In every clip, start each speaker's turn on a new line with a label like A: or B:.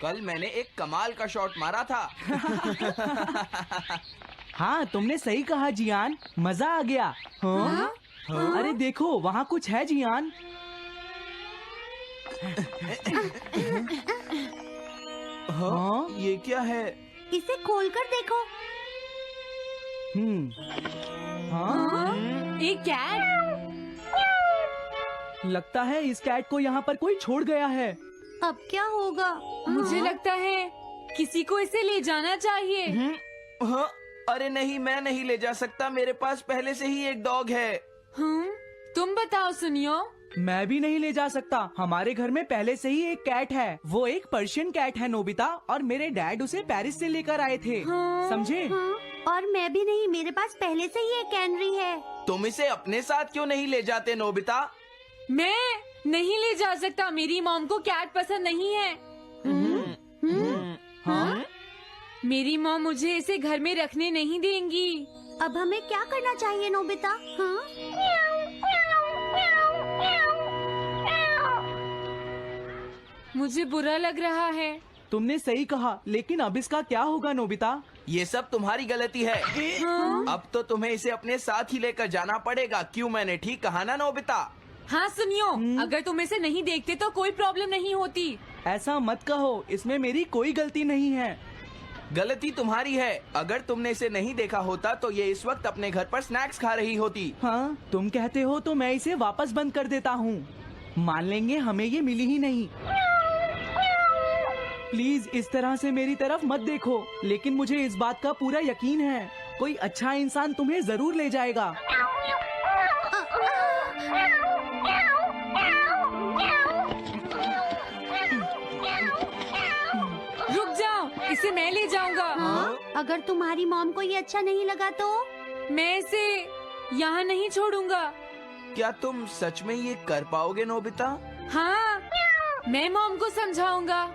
A: कल मैंने एक कमाल का शॉट मारा था।
B: हाँ, तुमने सही कहा जियान, मजा आ गया। हाँ? अरे देखो, वहाँ कुछ है जियान। हाँ?
A: ये क्या है?
C: इसे खोलकर देखो।
B: हाँ?
D: एक कैट।
B: लगता है इस कैट को यहाँ पर कोई छोड़ गया है।
C: अब क्या होगा?
D: मुझे लगता है किसी को इसे ले जाना चाहिए।
A: हाँ? अरे नहीं, मैं नहीं ले जा सकता, मेरे पास पहले से ही एक डॉग है।
D: तुम बताओ सुनियो।
B: मैं भी नहीं ले जा सकता, हमारे घर में पहले से ही एक कैट है। वो एक पर्शियन कैट है नोबिता, और मेरे डैड उसे पेरिस से लेकर आए थे। समझे?
C: और मैं भी नहीं, मेरे पास पहले से ही एक कैनरी है।
A: तुम इसे अपने साथ क्यों नहीं ले जाते नोबिता?
D: मैं नहीं ले जा सकता, मेरी मॉम को कैट पसंद नहीं है।
B: हाँ?
D: मेरी मॉम मुझे इसे घर में रखने नहीं देंगी।
C: अब हमें क्या करना चाहिए नोबिता? हाँ?
D: मुझे बुरा लग रहा है।
B: तुमने सही कहा, लेकिन अब इसका क्या होगा नोबिता?
A: ये सब तुम्हारी गलती है। अब तो तुम्हें इसे अपने साथ ही लेकर जाना पड़ेगा। क्यों, मैंने ठीक कहा ना नोबिता?
D: हाँ सुनियो, अगर तुम इसे नहीं देखते तो कोई प्रॉब्लम नहीं होती।
B: ऐसा मत कहो, इसमें मेरी कोई गलती नहीं है।
A: गलती तुम्हारी है। अगर तुमने इसे नहीं देखा होता तो ये इस वक्त अपने घर पर स्नैक्स खा रही होती।
B: हाँ, तुम कहते हो तो मैं इसे वापस बंद कर देता हूँ। मान लेंगे हमें ये मिली ही नहीं। प्लीज इस तरह से मेरी तरफ मत देखो, लेकिन मुझे इस बात का पूरा यकीन है, कोई अच्छा इंसान तुम्हें जरूर ले जाएगा।
D: रुक जाओ, इसे मैं ले जाऊंगा।
C: अगर तुम्हारी मॉम को ये अच्छा नहीं लगा तो?
D: मैं इसे यहाँ नहीं छोड़ूंगा।
A: क्या तुम सच में ये कर पाओगे नोबिता?
D: हाँ, मैं मॉम को समझाऊंगा।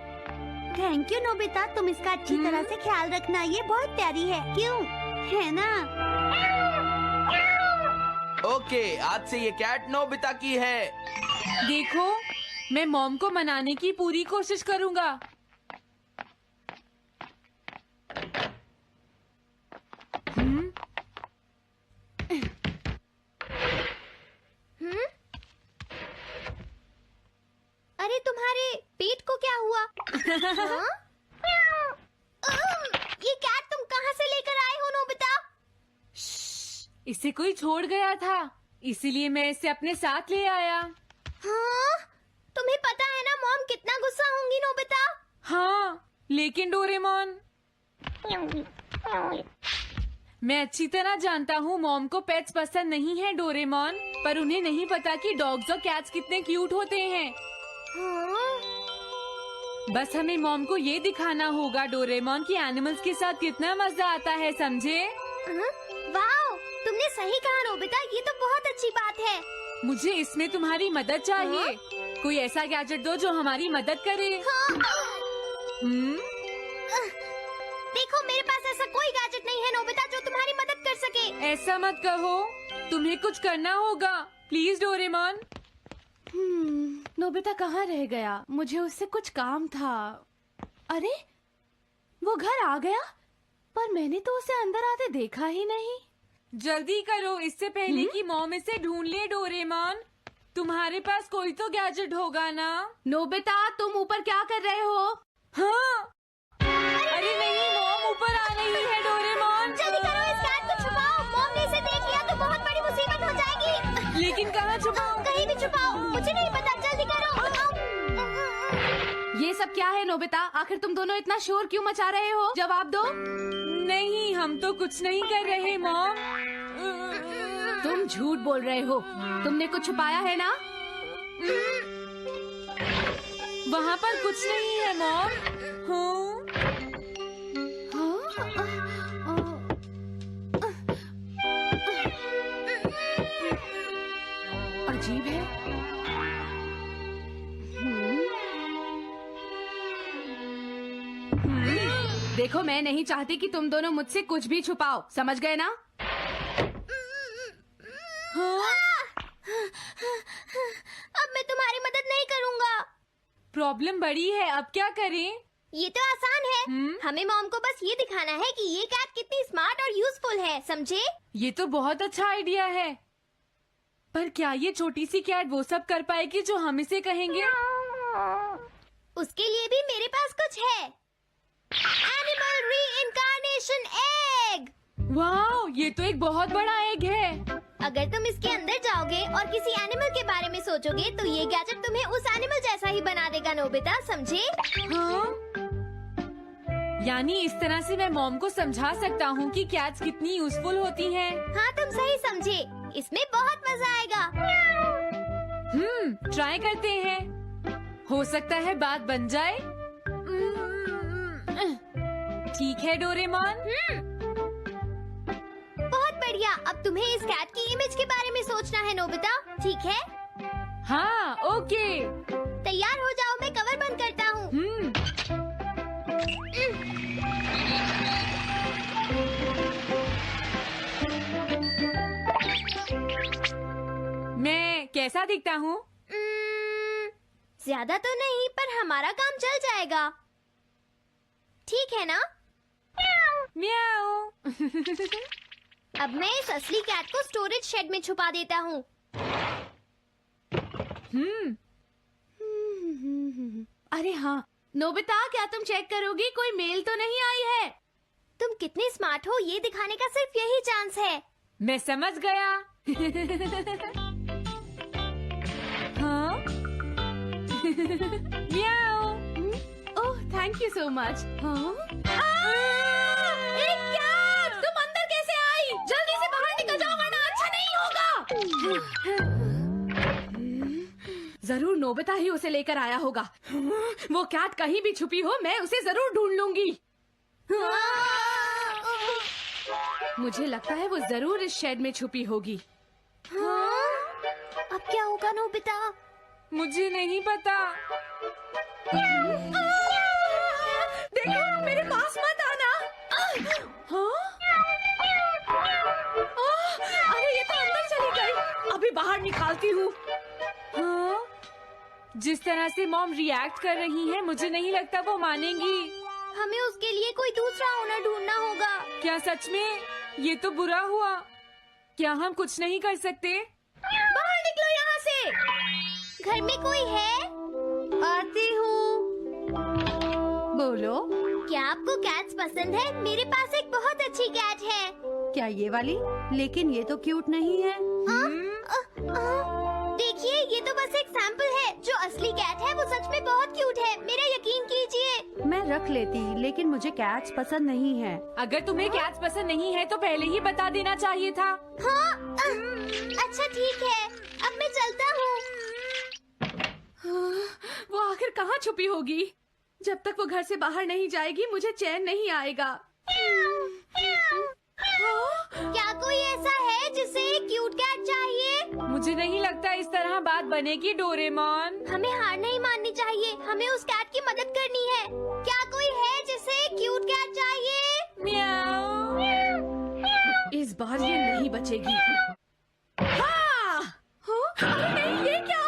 C: थैंक यू नोबिता, तुम इसका अच्छी तरह से ख्याल रखना, ये बहुत प्यारी है। क्यों, है ना?
A: ओके, आज से ये कैट नोबिता की है।
D: देखो, मैं मॉम को मनाने की पूरी कोशिश करूंगा।
C: अरे तुम्हारे पेट को क्या हुआ? हाँ? ये कैट तुम कहाँ से लेकर आए हो नोबिता?
D: इसे कोई छोड़ गया था, इसीलिए मैं इसे अपने साथ ले आया।
C: हाँ? तुम्हें पता है ना मॉम कितना गुस्सा होंगी नोबिता?
D: हाँ, लेकिन डोरेमोन, मैं अच्छी तरह जानता हूँ मॉम को पेट्स पसंद नहीं है डोरेमोन, पर उन्हें नहीं पता कि डॉग्स और कैट्स कितने क्यूट होते हैं।
C: हाँ?
D: बस हमें मॉम को ये दिखाना होगा डोरेमोन कि एनिमल्स के साथ कितना मजा आता है, समझे?
C: वाओ, तुमने सही कहा नोबिता, ये तो बहुत अच्छी बात है।
D: मुझे इसमें तुम्हारी मदद चाहिए। कोई ऐसा गैजेट दो जो हमारी मदद करे।
C: देखो, मेरे पास ऐसा कोई गैजेट नहीं है नोबिता जो तुम्हारी मदद कर सके।
D: ऐसा मत कहो, तुम्हें कुछ करना होगा, प्लीज डोरेमोन।
E: नोबिता कहाँ रह गया? मुझे उससे कुछ काम था। अरे, वो घर आ गया, पर मैंने तो उसे अंदर आते देखा ही नहीं।
D: जल्दी करो, इससे पहले कि मॉम इसे ढूंढ ले। डोरेमोन, तुम्हारे पास कोई तो गैजेट होगा ना?
E: नोबिता, तुम ऊपर क्या कर रहे हो?
D: हाँ, अरे नहीं, मॉम ऊपर आ रही है। डोरेमोन,
C: जल्दी करो, इस कैट को छुपाओ। मॉम ने इसे देख लिया तो बहुत बड़ी मुसीबत हो जाएगी।
D: लेकिन कहाँ छुपाऊं?
C: कहीं भी छुपाओ, मुझे नहीं पता, जल्दी करो।
E: ये सब क्या है नोबिता? आखिर तुम दोनों इतना शोर क्यों मचा रहे हो? जवाब दो।
D: नहीं, हम तो कुछ नहीं कर रहे मॉम।
E: तुम झूठ बोल रहे हो, तुमने कुछ छुपाया है ना?
D: वहाँ पर कुछ नहीं है मॉम।
E: अजीब है। देखो, मैं नहीं चाहती कि तुम दोनों मुझसे कुछ भी छुपाओ, समझ गए ना?
C: अब मैं तुम्हारी मदद नहीं करूँगा।
D: प्रॉब्लम बड़ी है, अब क्या करें?
C: ये तो आसान है। हमें मॉम को बस ये दिखाना है कि ये कैट कितनी स्मार्ट और यूजफुल है, समझे?
D: ये तो बहुत अच्छा आइडिया है, पर क्या ये छोटी सी कैट वो सब कर पाएगी जो हम इसे कहेंगे?
C: उसके लिए भी मेरे पास कुछ है। Animal reincarnation egg.
D: वाह, ये तो एक बहुत बड़ा एग है।
C: अगर तुम इसके अंदर जाओगे और किसी एनिमल के बारे में सोचोगे तो ये गैजेट तुम्हें उस एनिमल जैसा ही बना देगा, नोबिता, समझे?
D: हाँ? यानी इस तरह से मैं मॉम को समझा सकता हूँ कि कैट्स कितनी यूजफुल होती हैं।
C: हाँ, तुम सही समझे। इसमें बहुत मजा आएगा।
D: ट्राई करते हैं। हो सकता है बात बन जाए। ठीक है डोरेमोन।
C: बहुत बढ़िया। अब तुम्हें इस कैट की इमेज के बारे में सोचना है, नोबिता, ठीक है?
D: हाँ, ओके।
C: तैयार हो जाओ, मैं कवर बंद करता हूँ।
D: मैं कैसा दिखता हूँ?
C: ज्यादा तो नहीं, पर हमारा काम चल जाएगा, ठीक है ना?
D: म्याऊ।
C: अब मैं इस असली कैट को स्टोरेज शेड में छुपा देता हूँ।
E: अरे हाँ, नोबिता, क्या तुम चेक करोगी कोई मेल तो नहीं आई है?
C: तुम कितने स्मार्ट हो ये दिखाने का सिर्फ यही चांस है।
D: मैं समझ गया। हाँ? म्याऊ।
E: ओह, थैंक यू सो मच। हाँ? तुम अंदर कैसे आई? जल्दी से बाहर निकल जाओ वरना अच्छा नहीं होगा। जरूर नोबिता ही उसे लेकर आया होगा। वो कैट कहीं भी छुपी हो, मैं उसे जरूर ढूंढ लूंगी। मुझे लगता है वो जरूर इस शेड में छुपी होगी।
C: अब क्या होगा, नोबिता?
D: मुझे नहीं पता।
E: देखो, मेरे पास मत आना। हाँ? अरे ये तो अंदर चली गई। अभी बाहर निकालती हूँ।
D: हाँ? जिस तरह से मॉम रिएक्ट कर रही है, मुझे नहीं लगता वो मानेंगी।
C: हमें उसके लिए कोई दूसरा ओनर ढूंढना होगा।
D: क्या सच में? ये तो बुरा हुआ। क्या हम कुछ नहीं कर सकते?
C: बाहर निकलो यहाँ से। घर में कोई है?
E: आती हूँ। बोलो।
C: क्या आपको कैट्स पसंद है? मेरे पास एक बहुत अच्छी कैट है।
E: क्या ये वाली? लेकिन ये तो क्यूट नहीं है।
C: देखिए, ये तो बस एक सैंपल है। जो असली कैट है वो सच में बहुत क्यूट है, मेरा यकीन कीजिए।
E: मैं रख लेती, लेकिन मुझे कैट्स पसंद नहीं है।
D: अगर तुम्हें कैट्स पसंद नहीं है तो पहले ही बता देना चाहिए था।
C: हाँ, अच्छा ठीक है, अब मैं चलता हूँ।
E: वो आखिर कहाँ छुपी होगी? जब तक वो घर से बाहर नहीं जाएगी मुझे चैन नहीं आएगा।
C: क्या कोई ऐसा है जिसे एक क्यूट कैट चाहिए?
D: मुझे नहीं लगता इस तरह बात बनेगी डोरेमोन।
C: हमें हार नहीं माननी चाहिए, हमें उस कैट की मदद करनी है। क्या कोई है जिसे एक क्यूट कैट चाहिए?
D: म्याऊ।
E: इस बार ये नहीं बचेगी। हाँ! अरे नहीं, ये क्या?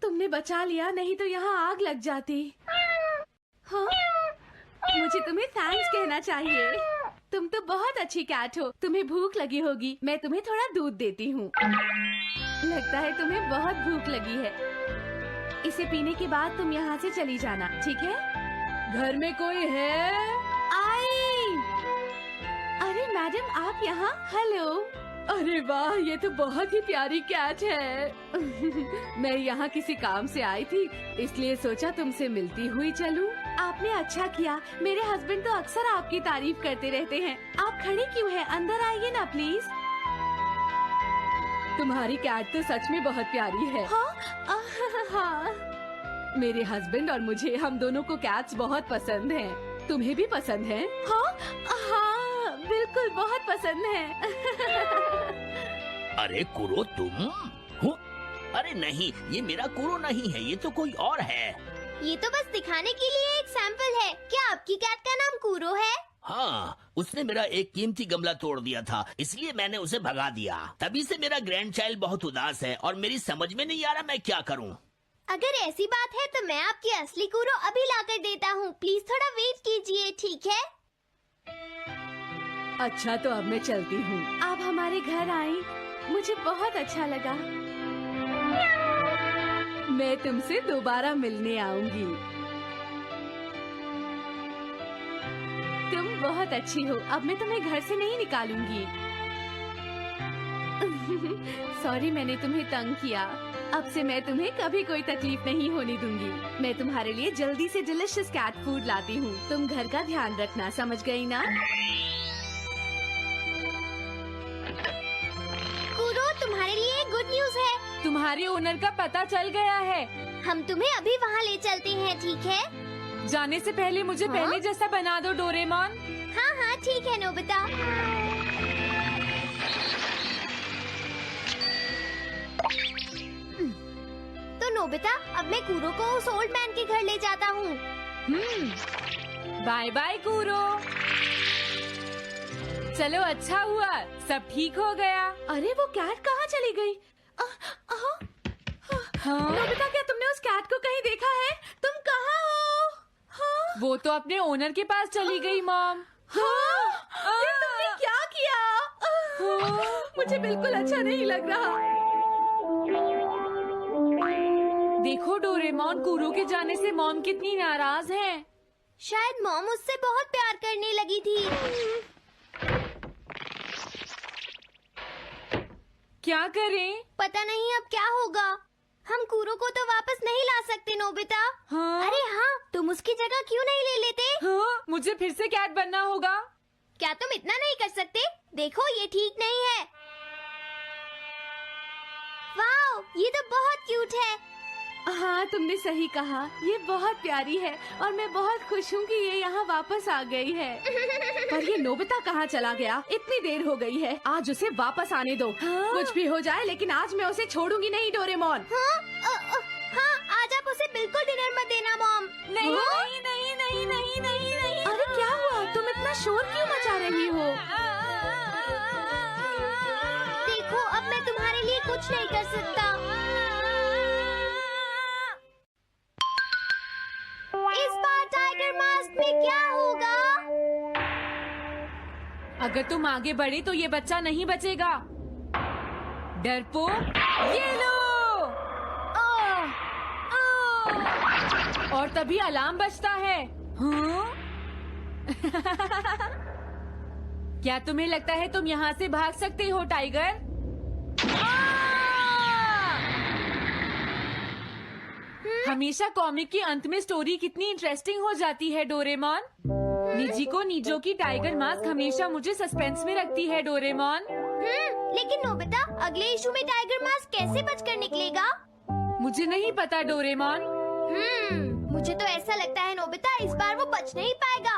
E: तुमने बचा लिया, नहीं तो यहाँ आग लग जाती। हाँ? मुझे तुम्हें थैंक्स कहना चाहिए। तुम तो बहुत अच्छी कैट हो। तुम्हें भूख लगी होगी, मैं तुम्हें थोड़ा दूध देती हूँ। लगता है तुम्हें बहुत भूख लगी है। इसे पीने के बाद तुम यहाँ से चली जाना, ठीक है? घर में कोई है? आई! अरे मैडम, आप यहाँ? हेलो। अरे वाह, ये तो बहुत ही प्यारी कैट है। मैं यहाँ किसी काम से आई थी, इसलिए सोचा तुमसे मिलती हुई चलूं। आपने अच्छा किया। मेरे हस्बैंड तो अक्सर आपकी तारीफ करते रहते हैं। आप खड़ी क्यों हैं? अंदर आइए ना प्लीज। तुम्हारी कैट तो सच में बहुत प्यारी है। हाँ? हाँ। मेरे हस्बैंड और मुझे, हम दोनों को कैट्स बहुत पसंद हैं। तुम्हें भी पसंद है? हाँ, हाँ, बिल्कुल बहुत पसंद है।
F: अरे कुरो, तुम हो? अरे नहीं, ये मेरा कुरो नहीं है, ये तो कोई और है।
C: ये तो बस दिखाने के लिए एक सैंपल है। क्या आपकी कैट का नाम कूरो है?
F: हाँ, उसने मेरा एक कीमती गमला तोड़ दिया था, इसलिए मैंने उसे भगा दिया। तभी से मेरा ग्रैंड चाइल्ड बहुत उदास है और मेरी समझ में नहीं आ रहा मैं क्या करूं।
C: अगर ऐसी बात है तो मैं आपकी असली कूरो अभी लाकर देता हूँ। प्लीज थोड़ा वेट कीजिए, ठीक है?
E: अच्छा तो अब मैं चलती हूँ। आप हमारे घर आई, मुझे बहुत अच्छा लगा। मैं तुमसे दोबारा मिलने आऊंगी। तुम बहुत अच्छी हो। अब मैं तुम्हें घर से नहीं निकालूंगी। सॉरी मैंने तुम्हें तंग किया। अब से मैं तुम्हें कभी कोई तकलीफ नहीं होने दूंगी। मैं तुम्हारे लिए जल्दी से डिलिशियस कैट फूड लाती हूँ। तुम घर का ध्यान रखना, समझ गई ना?
C: कूरो, तुम्हारे लिए गुड न्यूज है।
D: तुम्हारे ओनर का पता चल गया है।
C: हम तुम्हें अभी वहाँ ले चलते हैं, ठीक है?
D: जाने से पहले मुझे
C: हाँ?
D: पहले जैसा बना दो डोरेमोन।
C: हाँ हाँ ठीक है नोबिता। तो नोबिता, अब मैं कूरो को उस ओल्ड मैन के घर ले जाता हूँ।
D: बाय बाय कूरो। चलो अच्छा हुआ, सब ठीक हो गया।
E: अरे वो कैट कहाँ चली गई?
D: हाँ?
E: नोबिता, क्या तुमने उस कैट को कहीं देखा है? तुम कहाँ हो? हाँ?
D: वो तो अपने ओनर के पास चली गई मॉम।
E: हाँ? ये तुमने क्या किया? मुझे बिल्कुल अच्छा नहीं लग रहा।
D: देखो डोरेमोन, कूरो के जाने से मॉम कितनी नाराज हैं।
C: शायद मॉम उससे बहुत प्यार करने लगी थी।
D: क्या करें?
C: पता नहीं अब क्या होगा। हम कूरो को तो वापस नहीं ला सकते नोबिता।
D: हाँ?
C: अरे हाँ, तुम उसकी जगह क्यों नहीं ले लेते?
D: हाँ? मुझे फिर से कैट बनना होगा।
C: क्या तुम इतना नहीं कर सकते? देखो ये ठीक नहीं है। वाओ, ये तो बहुत क्यूट है।
E: हाँ तुमने सही कहा, ये बहुत प्यारी है और मैं बहुत खुश हूँ कि ये यहाँ वापस आ गई है। पर ये नोबिता कहाँ चला गया? इतनी देर हो गई है, आज उसे वापस आने दो।
D: हाँ?
E: कुछ भी हो जाए लेकिन आज मैं उसे छोड़ूंगी नहीं डोरेमोन।
C: हाँ, हाँ, आज आप उसे बिल्कुल डिनर मत देना मॉम।
D: नहीं
C: हाँ?
D: नहीं नहीं नहीं नहीं नहीं नहीं।
E: अरे क्या हुआ? तुम इतना शोर क्यों मचा रही हो?
C: देखो अब मैं तुम्हारे लिए कुछ नहीं कर सकता। इस बार टाइगर मास्क में क्या होगा?
D: अगर तुम आगे बढ़े तो ये बच्चा नहीं बचेगा। डरपोक, ये लो। और तभी अलार्म बजता है। हाँ? क्या तुम्हें लगता है तुम यहाँ से भाग सकते हो टाइगर? हमेशा कॉमिक के अंत में स्टोरी कितनी इंटरेस्टिंग हो जाती है डोरेमोन। निजी नीजो की टाइगर मास्क हमेशा मुझे सस्पेंस में रखती है डोरेमोन।
C: लेकिन नोबिता, अगले इशू में टाइगर मास्क कैसे बचकर निकलेगा?
D: मुझे नहीं पता डोरेमोन।
C: मुझे तो ऐसा लगता है नोबिता, इस बार वो बच नहीं पाएगा।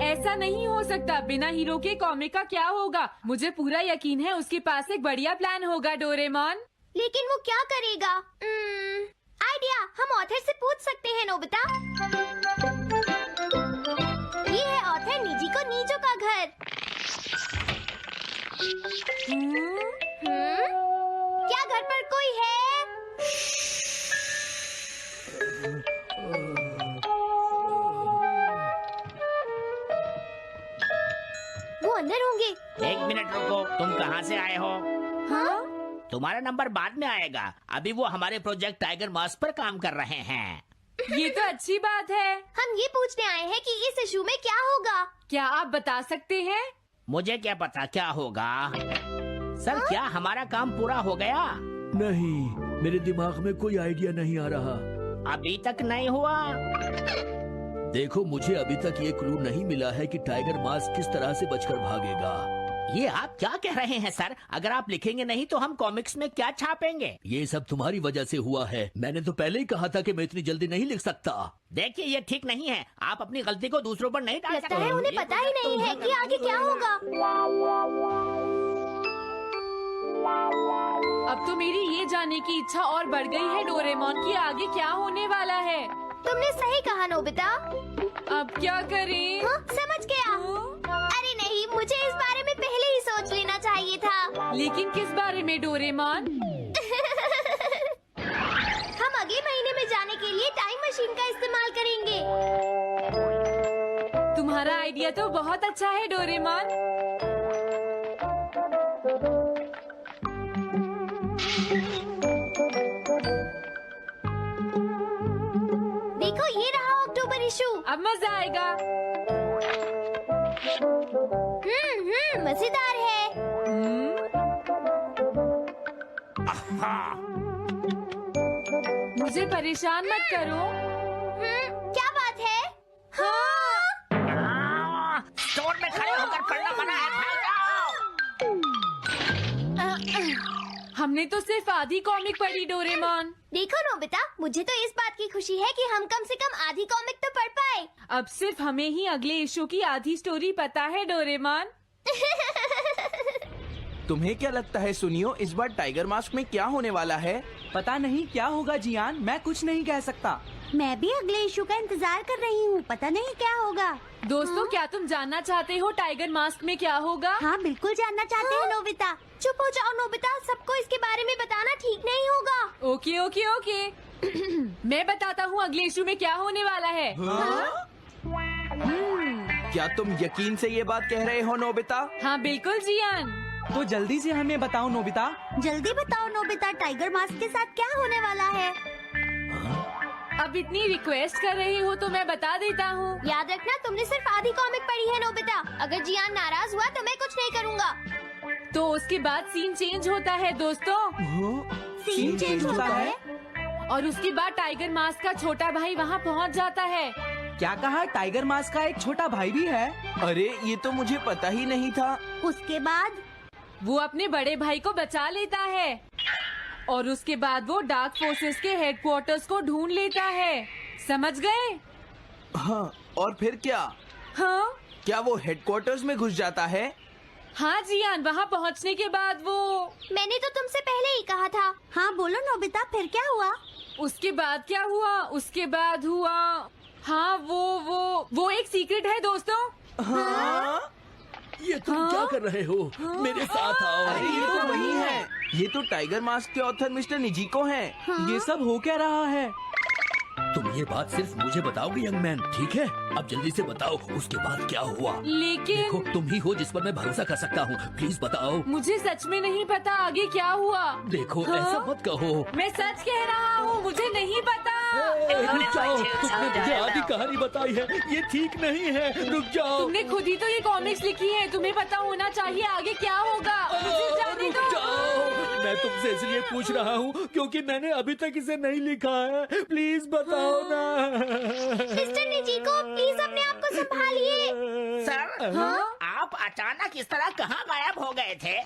D: ऐसा नहीं हो सकता। बिना हीरो के कॉमिक का क्या होगा? मुझे पूरा यकीन है उसके पास एक बढ़िया प्लान होगा डोरेमोन।
C: लेकिन वो क्या करेगा? आइडिया, हम ऑथर से पूछ सकते हैं नोबिता। ये है ऑथर निजी को नीजो का घर। क्या घर पर कोई है? वो अंदर होंगे।
F: एक मिनट रुको, तुम कहाँ से आए हो?
C: हाँ?
F: तुम्हारा नंबर बाद में आएगा, अभी वो हमारे प्रोजेक्ट टाइगर मास्क पर काम कर रहे हैं।
D: ये तो अच्छी बात है।
C: हम ये पूछने आए हैं कि इस इशू में क्या होगा।
D: क्या आप बता सकते हैं?
F: मुझे क्या पता क्या होगा। सर क्या हमारा काम पूरा हो गया?
G: नहीं, मेरे दिमाग में कोई आइडिया नहीं आ रहा।
F: अभी तक नहीं हुआ।
G: देखो, मुझे अभी तक ये क्लू नहीं मिला है कि टाइगर मास्क किस तरह से बचकर भागेगा।
F: ये आप क्या कह रहे हैं सर? अगर आप लिखेंगे नहीं तो हम कॉमिक्स में क्या छापेंगे?
G: ये सब तुम्हारी वजह से हुआ है। मैंने तो पहले ही कहा था कि मैं इतनी जल्दी नहीं लिख सकता।
F: देखिए ये ठीक नहीं है, आप अपनी गलती को दूसरों पर नहीं डाल
C: लगता
F: सकते।
C: है उन्हें पता ही नहीं है कि आगे क्या होगा।
D: अब तो मेरी ये जानने की इच्छा और बढ़ गई है डोरेमोन कि आगे क्या होने वाला है।
C: तुमने सही कहा नोबिता।
D: अब क्या करें?
C: हाँ, समझ गया। अरे नहीं,
D: लेकिन किस बारे में डोरेमोन?
C: हम अगले महीने में जाने के लिए टाइम मशीन का इस्तेमाल करेंगे।
D: तुम्हारा आइडिया तो बहुत अच्छा है डोरेमोन।
C: देखो ये रहा अक्टूबर इशू।
D: अब मजा आएगा।
C: मजेदार है।
D: मुझे परेशान मत करो।
C: क्या बात है?
D: हाँ।
F: स्टोर में खड़े होकर पढ़ना मना है, भाग जाओ।
D: हमने तो सिर्फ आधी कॉमिक पढ़ी डोरेमोन।
C: देखो नोबिता, मुझे तो इस बात की खुशी है कि हम कम से कम आधी कॉमिक तो पढ़ पाए।
D: अब सिर्फ हमें ही अगले इशू की आधी स्टोरी पता है डोरेमोन।
A: तुम्हें क्या लगता है सुनियो, इस बार टाइगर मास्क में क्या होने वाला है?
B: पता नहीं क्या होगा जियान, मैं कुछ नहीं कह सकता।
C: मैं भी अगले इशू का इंतजार कर रही हूँ, पता नहीं क्या होगा।
D: दोस्तों, क्या तुम जानना चाहते हो टाइगर मास्क में क्या होगा?
C: हाँ बिल्कुल जानना चाहते हैं नोबिता। चुप हो जाओ नोबिता, सबको इसके बारे में बताना ठीक नहीं होगा।
D: Okay okay okay. मैं बताता हूँ अगले इशू में क्या होने वाला है।
A: क्या तुम यकीन से ये बात कह रहे हो नोबिता?
D: हाँ बिल्कुल जियान।
B: तो जल्दी से हमें बताओ नोबिता।
C: जल्दी बताओ नोबिता, टाइगर मास्क के साथ क्या होने वाला है?
D: अब इतनी रिक्वेस्ट कर रही हो तो मैं बता देता हूँ।
C: याद रखना तुमने सिर्फ आधी कॉमिक पढ़ी है नोबिता। अगर जियान नाराज हुआ तो मैं कुछ नहीं करूँगा।
D: तो उसके बाद सीन चेंज होता है दोस्तों,
C: सीन चेंज होता है?
D: और उसके बाद टाइगर मास्क का छोटा भाई वहाँ पहुँच जाता है।
B: क्या कहा? टाइगर मास्क का एक छोटा भाई भी है?
A: अरे ये तो मुझे पता ही नहीं था।
C: उसके बाद
D: वो अपने बड़े भाई को बचा लेता है और उसके बाद वो डार्क फोर्सेस के हेडक्वार्टर्स को ढूंढ लेता है। समझ गए?
A: हाँ, और फिर क्या?
D: हाँ
A: क्या वो हेडक्वार्टर्स में घुस जाता है?
D: हाँ जियान, वहाँ पहुँचने के बाद वो
C: मैंने तो तुमसे पहले ही कहा था। हाँ बोलो नोबिता, फिर क्या हुआ?
D: उसके बाद क्या हुआ? उसके बाद हुआ, हाँ वो एक सीक्रेट है दोस्तों।
A: हाँ?
G: ये तुम क्या कर रहे हो? मेरे साथ आओ।
A: अरे ये तो वही है। ये तो टाइगर मास्क के ऑथर मिस्टर निजिको हैं।
B: ये सब हो क्या रहा है?
G: तुम ये बात सिर्फ मुझे बताओगे यंग मैन, ठीक है? अब जल्दी से बताओ उसके बाद क्या हुआ।
D: लेकिन
G: देखो, तुम ही हो जिस पर मैं भरोसा कर सकता हूँ, प्लीज बताओ।
D: मुझे सच में नहीं पता आगे क्या हुआ।
G: देखो
D: हाँ?
G: ऐसा मत कहो।
D: मैं सच कह रहा हूँ, मुझे नहीं पता।
G: रुक जाओ, तुमने मुझे आधी कहानी बताई है, ये ठीक नहीं है। रुक जाओ।
D: तुमने खुद ही तो ये कॉमिक्स लिखी है, तुम्हें पता होना चाहिए आगे क्या होगा। मुझे जाने
G: रुक
D: दो।
G: जाओ, मैं तुमसे इसलिए पूछ रहा हूँ क्योंकि मैंने अभी तक इसे नहीं लिखा है। प्लीज बताओ ना।
C: मिस्टर निजिको, प्लीज अपने आप को संभालिए।
F: सर, आप अचानक इस तरह कहाँ गायब हो गए थे?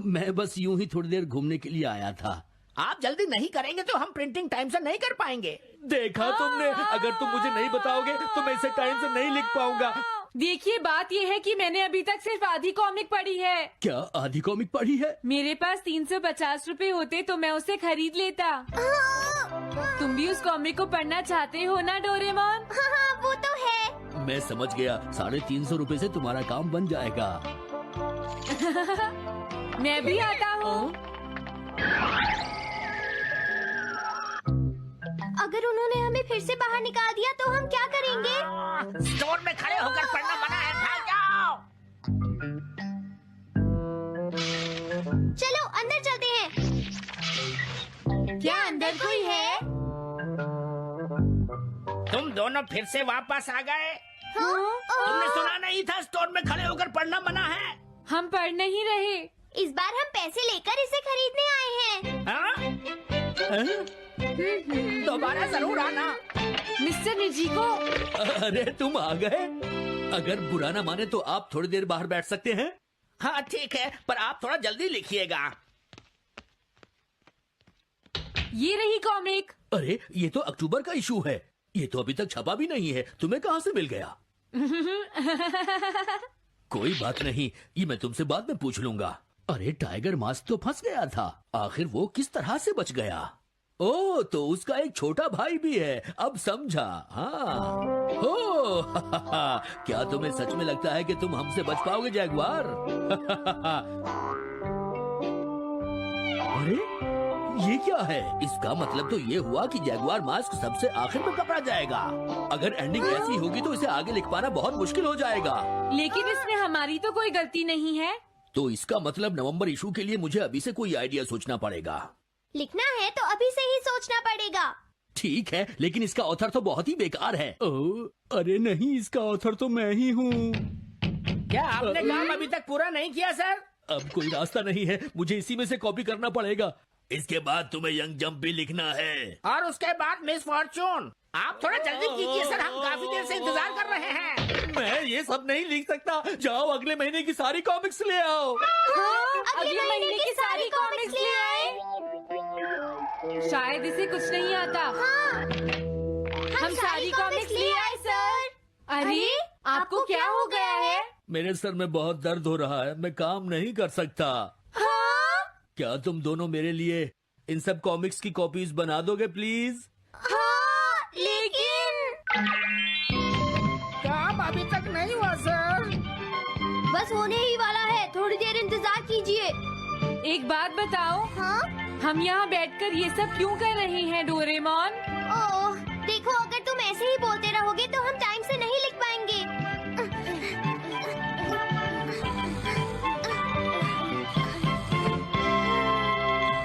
G: मैं बस यूं ही थोड़ी देर घूमने के लिए आया था।
F: आप जल्दी नहीं करेंगे तो हम प्रिंटिंग टाइम से नहीं कर पाएंगे।
G: देखा तुमने, अगर तुम मुझे नहीं बताओगे तो मैं इसे टाइम से नहीं लिख पाऊंगा।
D: देखिए, बात ये है कि मैंने अभी तक सिर्फ आधी कॉमिक पढ़ी है।
G: क्या आधी कॉमिक पढ़ी है?
D: मेरे पास 350 रुपए होते तो मैं उसे खरीद लेता। तुम भी उस कॉमिक को पढ़ना चाहते हो ना डोरेमोन?
C: हाँ वो तो है।
G: मैं समझ गया, 350 रुपए से तुम्हारा काम बन जाएगा।
D: मैं भी आता हूँ।
C: अगर उन्होंने हमें फिर से बाहर निकाल दिया तो हम क्या करेंगे?
F: स्टोर में खड़े होकर पढ़ना मना है, भाग जाओ।
C: चलो अंदर चलते हैं।
D: क्या अंदर कोई है?
F: तुम दोनों फिर से वापस आ गए। तुमने सुना नहीं था स्टोर में खड़े होकर पढ़ना मना है?
D: हम पढ़ नहीं रहे।
C: इस बार हम पैसे लेकर इसे खरीदने आए हैं।
F: हाँ? दोबारा जरूर आना।
D: मिस्टर निजिको,
G: अरे तुम आ गए। अगर बुरा ना माने तो आप थोड़ी देर बाहर बैठ सकते हैं।
F: हाँ ठीक है, पर आप थोड़ा जल्दी लिखिएगा।
D: ये रही कॉमिक।
G: अरे ये तो अक्टूबर का इशू है, ये तो अभी तक छपा भी नहीं है। तुम्हें कहाँ से मिल गया? कोई बात नहीं, ये मैं तुमसे बाद में पूछ लूंगा। अरे टाइगर मास्क तो फंस गया था, आखिर वो किस तरह से बच गया? ओ, तो उसका एक छोटा भाई भी है, अब समझा। हाँ। ओ, क्या तुम्हें सच में लगता है कि तुम हमसे बच पाओगे जैगवार? अरे ये क्या है? इसका मतलब तो ये हुआ कि जैगुआर मास्क सबसे आखिर में पकड़ा जाएगा। अगर एंडिंग ऐसी होगी तो इसे आगे लिख पाना बहुत मुश्किल हो जाएगा।
D: लेकिन इसमें हमारी तो कोई गलती नहीं है।
G: तो इसका मतलब नवंबर इशू के लिए मुझे अभी से कोई आइडिया सोचना पड़ेगा।
C: लिखना है तो अभी से ही सोचना पड़ेगा।
G: ठीक है, लेकिन इसका ऑथर तो बहुत ही बेकार है। अरे नहीं, इसका ऑथर तो मैं ही हूँ।
F: क्या आपने काम अभी तक पूरा नहीं किया सर?
G: अब कोई रास्ता नहीं है, मुझे इसी में से कॉपी करना पड़ेगा। इसके बाद तुम्हें यंग जंप भी लिखना है।
F: और उसके बाद मिस फॉर्चून। आप थोड़ा जल्दी कीजिए सर, हम काफी देर से इंतजार कर रहे हैं।
G: मैं ये सब नहीं लिख सकता। जाओ अगले महीने की सारी कॉमिक्स ले आओ।
D: अगले महीने की सारी कॉमिक्स ले आए। शायद इसे कुछ नहीं आता। हम सारी कॉमिक्स ले आए सर। अरे आपको क्या हो गया है?
G: मेरे सर में बहुत दर्द हो रहा है, मैं काम नहीं कर सकता। क्या तुम दोनों मेरे लिए इन सब कॉमिक्स की कॉपीज बना दोगे प्लीज?
C: लेकिन
F: काम अभी तक नहीं हुआ सर।
C: बस होने ही वाला है, थोड़ी देर इंतजार कीजिए।
D: एक बात बताओ,
C: हाँ?
D: हम यहाँ बैठकर ये सब क्यों कर रहे हैं डोरेमोन?
C: ओह, देखो अगर तुम ऐसे ही बोलते रहोगे तो हम